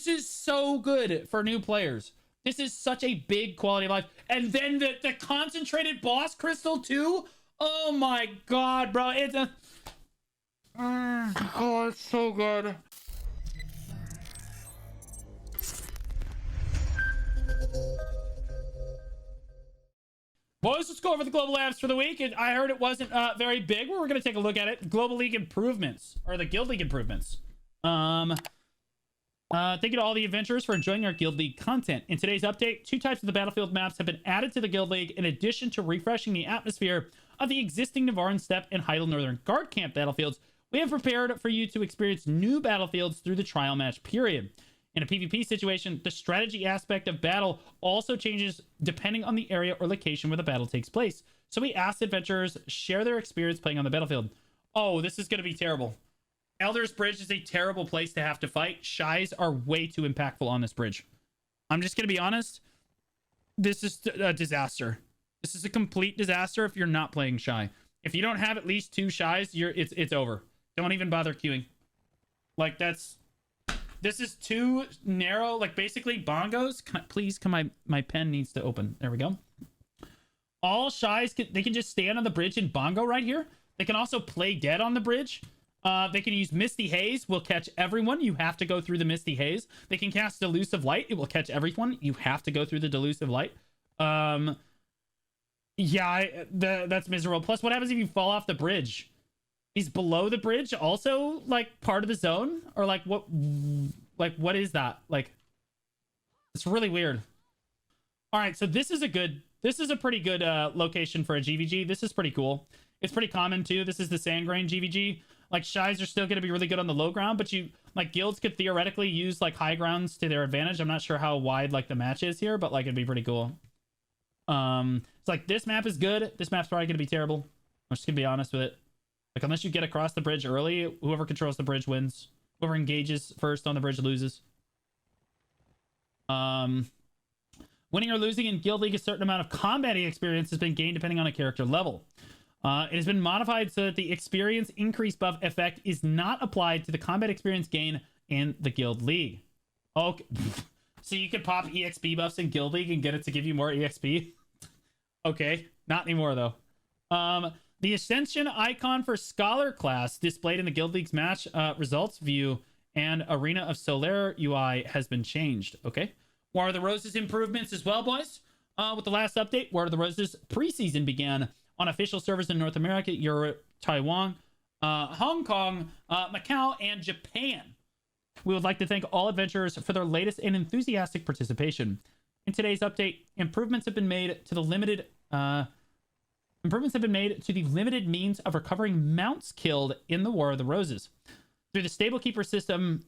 This is so good for new players. This is such a big quality of life. And then the concentrated boss crystal too. Oh my god, bro. It's a... oh, it's so good. Boys, let's go over the global apps for the week. I heard it wasn't very big. We're going to take a look at it. Global League improvements, or the Guild League improvements. Thank you to all the adventurers for enjoying our Guild League content. In today's update, 2 types of the battlefield maps have been added to the Guild League in addition to refreshing the atmosphere of the existing Navaran Steppe and Heidel Northern Guard Camp battlefields. We have prepared for you to experience new battlefields through the trial match period. In a PvP situation, the strategy aspect of battle also changes depending on the area or location where the battle takes place. So we asked adventurers share their experience playing on the battlefield. Oh, this is going to be terrible. Elder's Bridge is a terrible place to have to fight. Shies are way too impactful on this bridge. I'm just going to be honest. This is a disaster. This is a complete disaster if you're not playing Shy. If you don't have at least 2 Shies, it's over. Don't even bother queuing. Like, this is too narrow. Like, basically bongos. Please, my pen needs to open. There we go. All Shies, they can just stand on the bridge and bongo right here. They can also play dead on the bridge. They can use Misty Haze. Will catch everyone. You have to go through the Misty Haze. They can cast Delusive Light. It will catch everyone. You have to go through the Delusive Light. Yeah, that's miserable. Plus, what happens if you fall off the bridge? Is below the bridge also like part of the zone, or like what is that? Like, it's really weird. All right, so this is a pretty good location for a GVG. This is pretty cool. It's pretty common too. This is the Sand Grain GVG. Like, Shies are still going to be really good on the low ground, but guilds could theoretically use like high grounds to their advantage. I'm not sure how wide like the match is here, but like it'd be pretty cool. It's like, this map is good. This map's probably going to be terrible. I'm just going to be honest with it. Like, unless you get across the bridge early, whoever controls the bridge wins. Whoever engages first on the bridge loses. Winning or losing in Guild League, a certain amount of combating experience has been gained depending on a character level. It has been modified so that the experience increase buff effect is not applied to the combat experience gain in the Guild League. Okay. So you can pop EXP buffs in Guild League and get it to give you more EXP? Okay. Not anymore, though. The Ascension icon for Scholar class displayed in the Guild League's match results view and Arena of Solaire UI has been changed. Okay. War of the Roses improvements as well, boys. With the last update, War of the Roses preseason began on official servers in North America, Europe, Taiwan, Hong Kong, Macau, and Japan. We would like to thank all adventurers for their latest and enthusiastic participation. In today's update, improvements have been made to the limited means of recovering mounts killed in the War of the Roses. Through the Stable Keeper system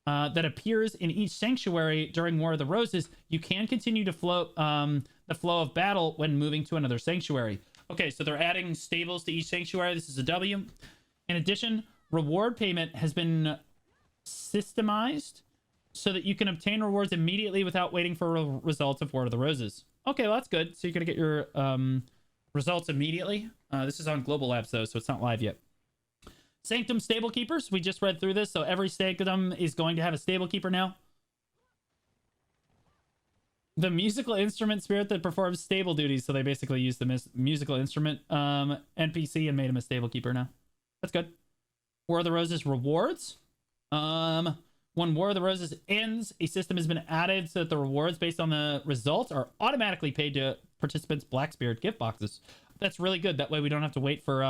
that appears in each sanctuary during War of the Roses, you can continue to flow the flow of battle when moving to another sanctuary. Okay, so they're adding stables to each sanctuary. This is a W. In addition, reward payment has been systemized so that you can obtain rewards immediately without waiting for results of War of the Roses. Okay, well, that's good. So you're going to get your results immediately. This is on Global Labs, though, so it's not live yet. Sanctum Stable Keepers. We just read through this, so every Sanctum is going to have a Stable Keeper now. The musical instrument spirit that performs stable duties, so they basically used the musical instrument NPC and made him a Stable Keeper now. That's good. War of the Roses rewards. When War of the Roses ends, a system has been added so that the rewards based on the results are automatically paid to participants' Black Spirit gift boxes. That's really good. That way we don't have to wait for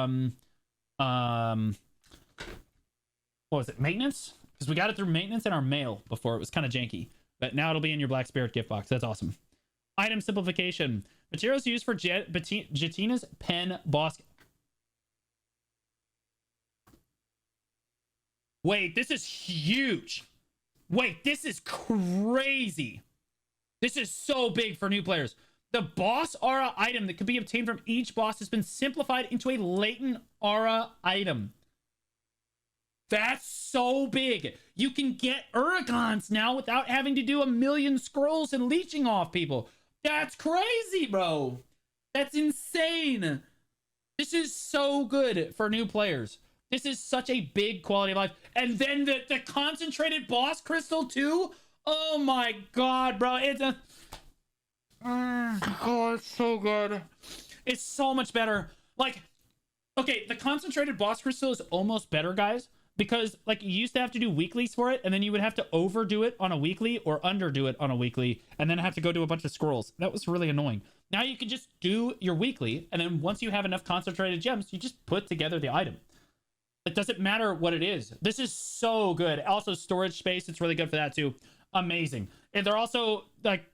what was it, maintenance? Because we got it through maintenance in our mail before. It was kind of janky, but now it'll be in your Black Spirit gift box. That's awesome. Item simplification. Materials used for Jetina's pen boss. Wait, this is huge. Wait, this is crazy. This is so big for new players. The boss aura item that can be obtained from each boss has been simplified into a latent aura item. That's so big. You can get Uragons now without having to do a million scrolls and leeching off people. That's crazy, bro. That's insane. This is so good for new players. This is such a big quality of life. And then the concentrated boss crystal too. Oh my god, bro. It's a... Oh, it's so good. It's so much better. Like, okay, the concentrated boss crystal is almost better, guys, because like you used to have to do weeklies for it, and then you would have to overdo it on a weekly or underdo it on a weekly, and then have to go do a bunch of scrolls. That was really annoying. Now you can just do your weekly, and then once you have enough concentrated gems, you just put together the item. It doesn't matter what it is. This is so good. Also, storage space, it's really good for that too. Amazing. And they're also like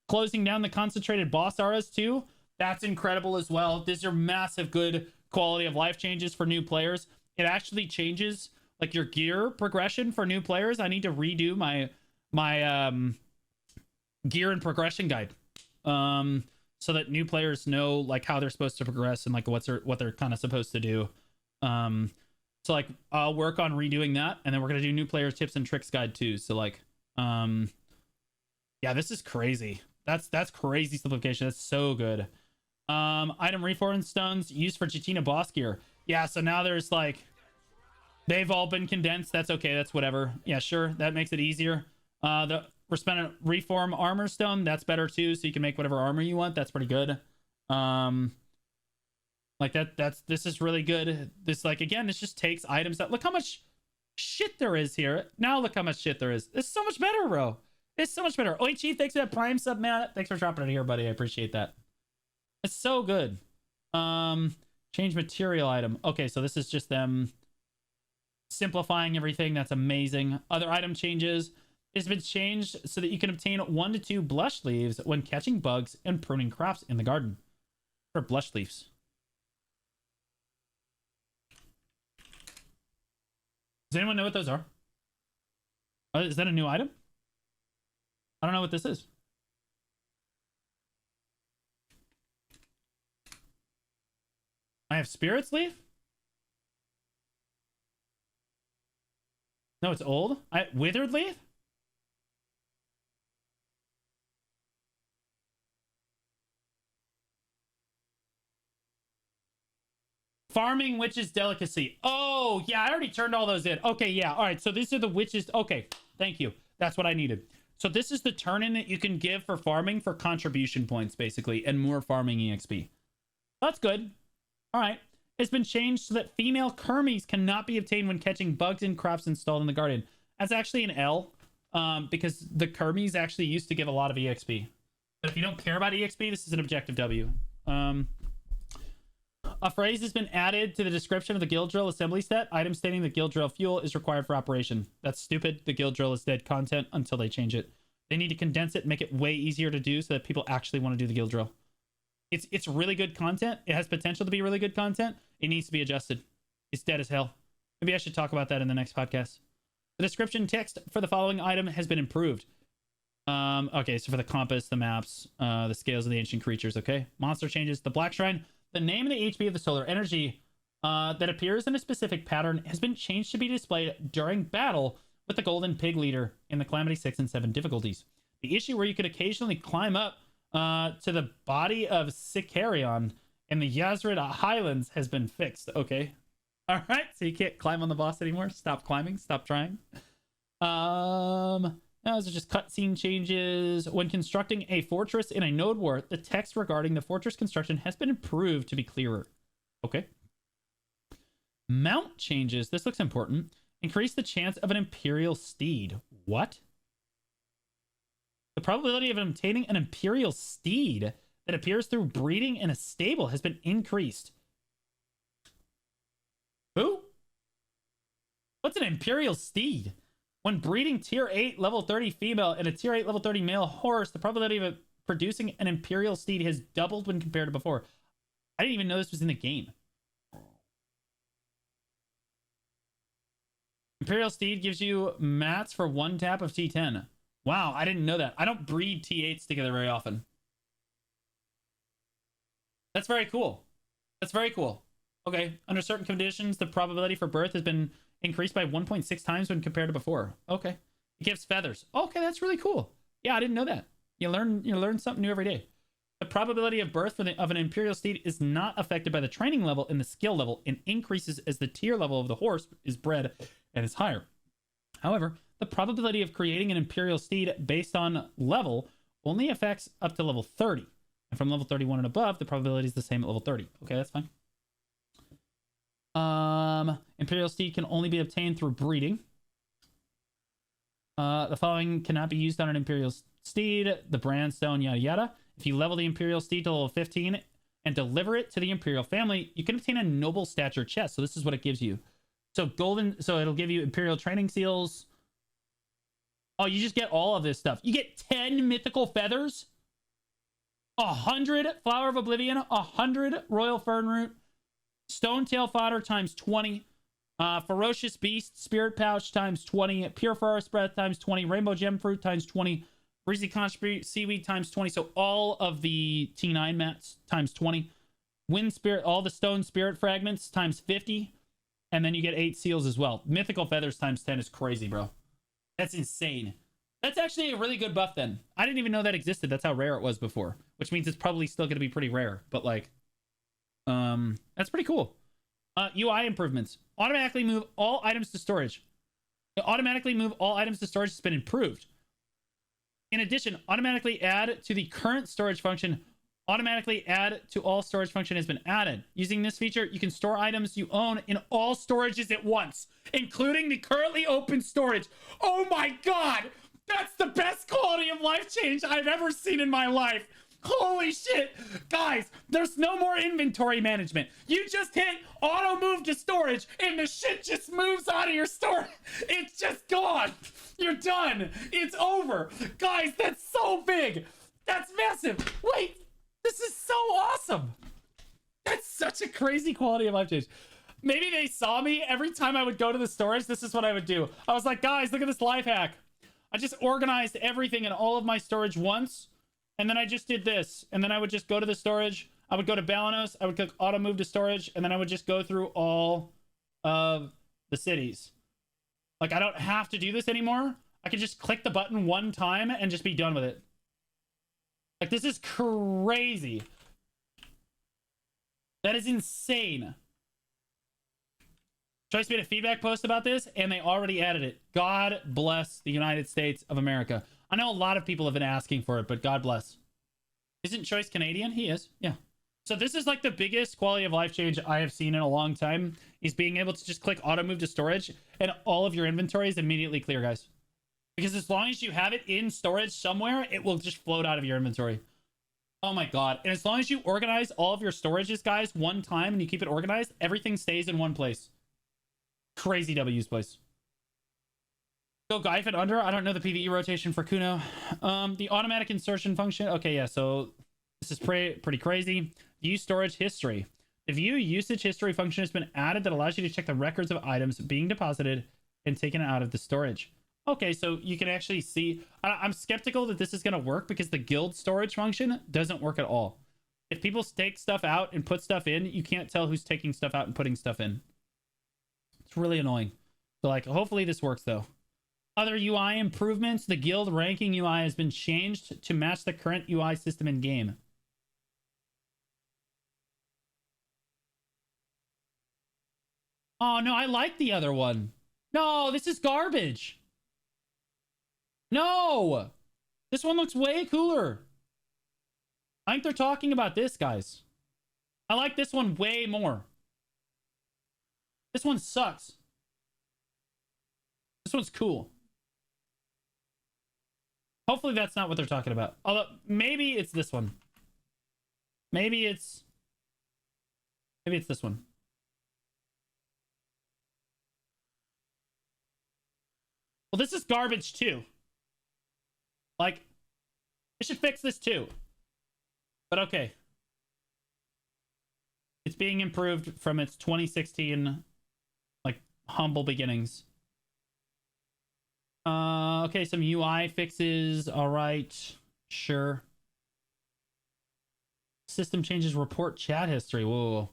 closing down the concentrated boss auras too. That's incredible as well. These are massive good quality of life changes for new players. It actually changes like your gear progression for new players. I need to redo my gear and progression guide so that new players know like how they're supposed to progress and like what they're kind of supposed to do. So like I'll work on redoing that, and then we're gonna do new players tips and tricks guide too. So like yeah, this is crazy. That's crazy simplification. That's so good. Item reform stones used for Chitina boss gear. Yeah, so now there's like they've all been condensed. That's okay, that's whatever. Yeah, sure, that makes it easier. The resplendent reform armor stone, that's better too, so you can make whatever armor you want. That's pretty good. Like this is really good. This like again, this just takes items that look how much shit there is here. Now look how much shit there is. It's so much better, bro. It's so much better. Oi, Chief, thanks for that Prime sub, man. Thanks for dropping it here, buddy. I appreciate that. It's so good. Change material item. Okay, so this is just them simplifying everything. That's amazing. Other item changes. It's been changed so that you can obtain 1 to 2 blush leaves when catching bugs and pruning crops in the garden. For blush leaves. Does anyone know what those are? Is that a new item? I don't know what this is. I have spirits leaf? No, it's old. Withered leaf? Farming witch's delicacy. Oh, yeah, I already turned all those in. Okay, yeah. All right, so these are the witches. Okay, thank you. That's what I needed. So this is the turn-in that you can give for farming for contribution points, basically, and more farming EXP. That's good. All right. It's been changed so that female Kermies cannot be obtained when catching bugs and crops installed in the garden. That's actually an L, because the Kermies actually used to give a lot of EXP. But if you don't care about EXP, this is an objective W. A phrase has been added to the description of the guild drill assembly set. Item stating the guild drill fuel is required for operation. That's stupid. The guild drill is dead content until they change it. They need to condense it, make it way easier to do so that people actually want to do the guild drill. It's really good content. It has potential to be really good content. It needs to be adjusted. It's dead as hell. Maybe I should talk about that in the next podcast. The description text for the following item has been improved. Okay, so for the compass, the maps, the scales of the ancient creatures, okay? Monster changes. The Black Shrine. The name and the HP of the solar energy that appears in a specific pattern has been changed to be displayed during battle with the Golden Pig Leader in the Calamity 6 and 7 difficulties. The issue where you could occasionally climb up to the body of Sicarion in the Yazrid Highlands has been fixed. Okay. All right. So you can't climb on the boss anymore. Stop climbing. Stop trying. Now, those are just cutscene changes. When constructing a fortress in a node war, the text regarding the fortress construction has been improved to be clearer. Okay. Mount changes. This looks important. Increase the chance of an Imperial Steed. What? The probability of obtaining an Imperial Steed that appears through breeding in a stable has been increased. Who? What's an Imperial Steed? When breeding tier 8 level 30 female and a tier 8 level 30 male horse, the probability of producing an Imperial Steed has doubled when compared to before. I didn't even know this was in the game. Imperial Steed gives you mats for 1 tap of T10. Wow, I didn't know that. I don't breed T8s together very often. That's very cool. That's very cool. Okay, under certain conditions, the probability for birth has been increased by 1.6 times when compared to before. Okay. It gives feathers. Okay, that's really cool. Yeah, I didn't know that. You learn something new every day. The probability of birth of an Imperial Steed is not affected by the training level and the skill level and increases as the tier level of the horse is bred and is higher. However, the probability of creating an Imperial Steed based on level only affects up to level 30. And from level 31 and above, the probability is the same at level 30. Okay, that's fine. Imperial Steed can only be obtained through breeding. The following cannot be used on an Imperial Steed, the brand stone, yada yada. If you level the Imperial Steed to level 15 and deliver it to the Imperial family, you can obtain a noble stature chest. So this is what it gives you. So it'll give you Imperial training seals. Oh, you just get all of this stuff. You get 10 mythical feathers, 100 Flower of Oblivion, 100 Royal Fern Root, Stone Tail Fodder times 20, Ferocious Beast, Spirit Pouch times 20, Pure Forest Breath times 20, Rainbow Gem Fruit times 20, Breezy Conch Seaweed times 20. So all of the T9 mats times 20. Wind Spirit, all the Stone Spirit Fragments times 50. And then you get 8 seals as well. Mythical Feathers times 10 is crazy, bro. That's insane. That's actually a really good buff then. I didn't even know that existed. That's how rare it was before. Which means it's probably still going to be pretty rare. But like, that's pretty cool. UI improvements. Automatically move all items to storage. Automatically move all items to storage has been improved. In addition, automatically add to the current storage function. Automatically add to all storage function has been added. Using this feature, you can store items you own in all storages at once, including the currently open storage. Oh my god! That's the best quality of life change I've ever seen in my life. Holy shit. Guys, there's no more inventory management. You just hit auto move to storage and the shit just moves out of your store. It's just gone. You're done. It's over. Guys, that's so big. That's massive. Wait, this is so awesome. That's such a crazy quality of life change. Maybe they saw me every time I would go to the storage. This is what I would do. I was like, guys, look at this life hack. I just organized everything in all of my storage once. And then I just did this. And then I would just go to the storage. I would go to Balanos. I would click auto move to storage. And then I would just go through all of the cities. Like, I don't have to do this anymore. I can just click the button one time and just be done with it. Like, this is crazy. That is insane. Choice made a feedback post about this, and they already added it. God bless the United States of America. I know a lot of people have been asking for it, but God bless. Isn't Choice Canadian? He is. Yeah. So this is like the biggest quality of life change I have seen in a long time, is being able to just click auto move to storage and all of your inventory is immediately clear, guys. Because as long as you have it in storage somewhere, it will just float out of your inventory. Oh my god. And as long as you organize all of your storages, guys, one time and you keep it organized, everything stays in one place. Crazy W's place. Go Guyf and under. I don't know the PvE rotation for Kuno. The automatic insertion function. Okay, yeah, so this is pretty crazy. View storage history. The view usage history function has been added that allows you to check the records of items being deposited and taken out of the storage. Okay, so you can actually see. I'm skeptical that this is going to work because the guild storage function doesn't work at all. If people take stuff out and put stuff in, you can't tell who's taking stuff out and putting stuff in. It's really annoying. So, like, hopefully this works, though. Other UI improvements. The guild ranking UI has been changed to match the current UI system in game. Oh, no, I like the other one. No, this is garbage. No! This one looks way cooler. I think they're talking about this, guys. I like this one way more. This one sucks. This one's cool. Hopefully that's not what they're talking about. Although, maybe it's this one. Maybe it's this one. Well, this is garbage too. Like, they should fix this too. But okay. It's being improved from its 2016, like, humble beginnings. Okay, some UI fixes. All right. Sure. System changes report chat history. Whoa.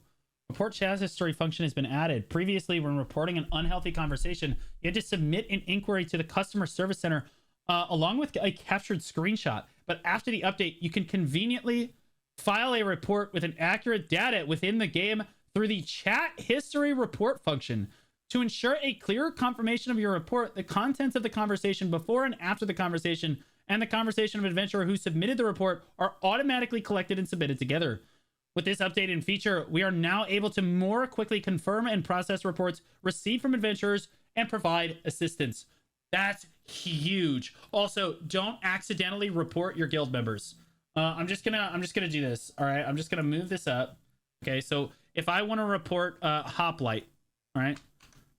Report chat history function has been added. Previously, when reporting an unhealthy conversation, you had to submit an inquiry to the customer service center along with a captured screenshot. But after the update, you can conveniently file a report with an accurate data within the game through the chat history report function. To ensure a clearer confirmation of your report, the contents of the conversation before and after the conversation and the conversation of adventurer who submitted the report are automatically collected and submitted together. With this updated feature, we are now able to more quickly confirm and process reports received from adventurers and provide assistance. That's huge. Also, don't accidentally report your guild members. I'm just gonna do this. All right, I'm just gonna move this up. Okay, so if I want to report Hoplite, all right,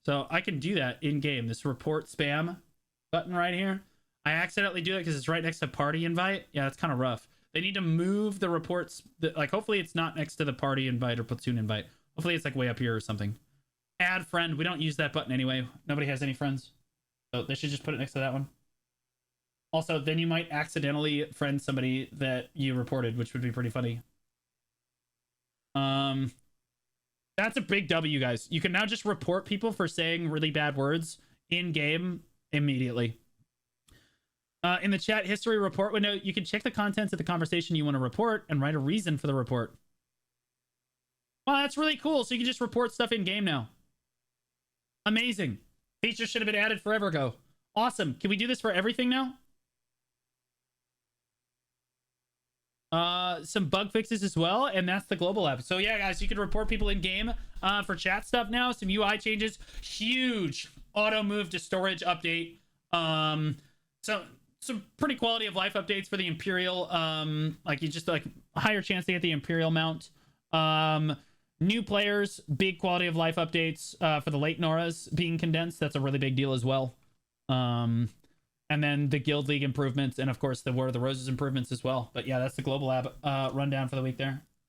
so I can do that in game. This report spam button right here. I accidentally do it because it's right next to party invite. Yeah, that's kind of rough. They need to move the reports. Like, hopefully it's not next to the party invite or platoon invite. Hopefully it's like way up here or something. Add friend. We don't use that button anyway. Nobody has any friends. So they should just put it next to that one. Also, then you might accidentally friend somebody that you reported, which would be pretty funny. That's a big W, guys. You can now just report people for saying really bad words in game immediately. In the chat history report window, you can check the contents of the conversation you want to report and write a reason for the report. Wow, that's really cool. So you can just report stuff in game now. Amazing. Features should have been added forever ago. Awesome. Can we do this for everything now? Some bug fixes as well, and that's the global app. So yeah, guys, you can report people in game for chat stuff now. Some UI changes. Huge auto move to storage update. So some pretty quality of life updates for the Imperial. Like, you just like higher chance to get the Imperial mount. New players, big quality of life updates for the late Noras being condensed. That's a really big deal as well. And then the Guild League improvements, and of course the War of the Roses improvements as well. But yeah, that's the global app rundown for the week there.